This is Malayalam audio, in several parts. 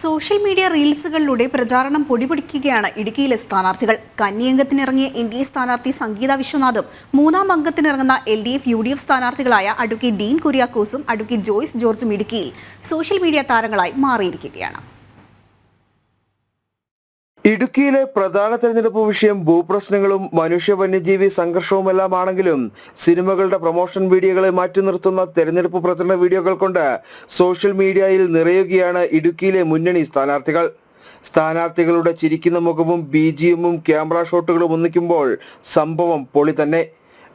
സോഷ്യൽ മീഡിയ റീൽസുകളിലൂടെ പ്രചാരണം പൊടിപിടിക്കുകയാണ് ഇടുക്കിയിലെ സ്ഥാനാർത്ഥികൾ. കന്നിയംഗത്തിനിറങ്ങിയ എൻ.ഡി.എ സ്ഥാനാർത്ഥി സംഗീത വിശ്വനാഥും മൂന്നാം അംഗത്തിനിറങ്ങുന്ന എൽ.ഡി.എഫ്, യു.ഡി.എഫ് സ്ഥാനാർത്ഥികളായ അഡ്വക്കേറ്റ് ഡീൻ കുര്യാക്കോസും അഡ്വക്കേറ്റ് ജോയ്സ് ജോർജും ഇടുക്കിയിൽ സോഷ്യൽ മീഡിയ താരങ്ങളായി മാറിയിരിക്കുകയാണ്. ഇടുക്കിയിലെ പ്രധാന തെരഞ്ഞെടുപ്പ് വിഷയം ഭൂപ്രശ്നങ്ങളും മനുഷ്യ വന്യജീവി സംഘർഷവുമെല്ലാമാണെങ്കിലും സിനിമകളുടെ പ്രൊമോഷൻ വീഡിയോകളെ മാറ്റി നിർത്തുന്ന തെരഞ്ഞെടുപ്പ് പ്രചരണ വീഡിയോകൾ കൊണ്ട് സോഷ്യൽ മീഡിയയിൽ നിറയുകയാണ് ഇടുക്കിയിലെ മുന്നണി സ്ഥാനാർത്ഥികൾ. സ്ഥാനാർത്ഥികളുടെ ചിരിക്കുന്ന മുഖവും ബിജിഎമ്മും ക്യാമറ ഷോട്ടുകളും ഒന്നിക്കുമ്പോൾ സംഭവം പൊളി തന്നെ.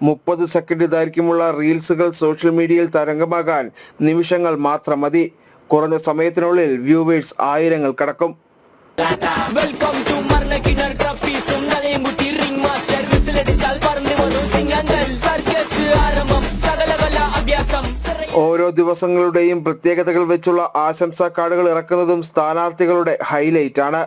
30 സെക്കൻഡ് ദൈർഘ്യമുള്ള റീൽസുകൾ സോഷ്യൽ മീഡിയയിൽ തരംഗമാകാൻ നിമിഷങ്ങൾ മാത്രം മതി. കുറഞ്ഞ സമയത്തിനുള്ളിൽ വ്യൂവേഴ്സ് ആയിരങ്ങൾ കടക്കും. ഓരോ ദിവസങ്ങളുടെയും പ്രത്യേകതകൾ വെച്ചുള്ള ആശംസാ കാർഡുകൾ ഇറക്കുന്നതും സ്ഥാനാർത്ഥികളുടെ ഹൈലൈറ്റ് ആണ്.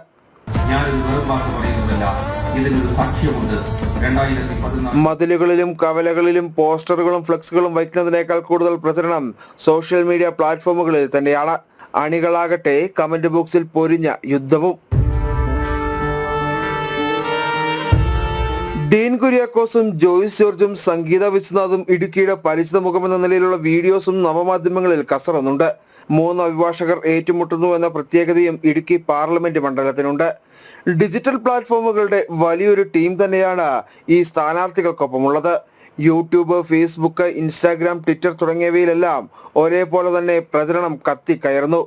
മതിലുകളിലും കവലകളിലും പോസ്റ്ററുകളും ഫ്ലെക്സുകളും വയ്ക്കുന്നതിനേക്കാൾ കൂടുതൽ പ്രചരണം സോഷ്യൽ മീഡിയ പ്ലാറ്റ്ഫോമുകളിൽ തന്നെയാണ്. അണികളാകട്ടെ കമന്റ് ബോക്സിൽ പൊരിഞ്ഞ യുദ്ധവും. ഡീൻ കുര്യാക്കോസും ജോയ്സ് ജോർജും സംഗീത വിശ്വനാഥും ഇടുക്കിയുടെ പരിചിത മുഖമെന്ന നിലയിലുള്ള വീഡിയോസും നവമാധ്യമങ്ങളിൽ കസറുന്നുണ്ട്. 3 അഭിഭാഷകർ ഏറ്റുമുട്ടുന്നു എന്ന പ്രത്യേകതയും ഇടുക്കി പാർലമെന്റ് മണ്ഡലത്തിനുണ്ട്. ഡിജിറ്റൽ പ്ലാറ്റ്ഫോമുകളുടെ വലിയൊരു ടീം തന്നെയാണ് ഈ സ്ഥാനാർത്ഥികൾക്കൊപ്പമുള്ളത്. യൂട്യൂബ്, ഫേസ്ബുക്ക്, ഇൻസ്റ്റാഗ്രാം, ട്വിറ്റർ തുടങ്ങിയവയിലെല്ലാം ഒരേപോലെ തന്നെ പ്രചരണം കത്തിക്കയറുന്നു.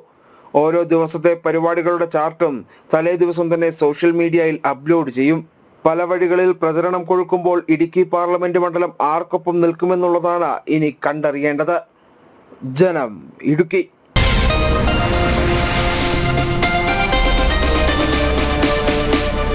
ഓരോ ദിവസത്തെ പരിപാടികളുടെ ചാർട്ടും തലേ ദിവസം തന്നെ സോഷ്യൽ മീഡിയയിൽ അപ്ലോഡ് ചെയ്യും. പല വഴികളിൽ പ്രചരണം കൊഴുക്കുമ്പോൾ ഇടുക്കി പാർലമെന്റ് മണ്ഡലം ആർക്കൊപ്പം നിൽക്കുമെന്നുള്ളതാണ് ഇനി കണ്ടറിയേണ്ടത്. ജനം, ഇടുക്കി.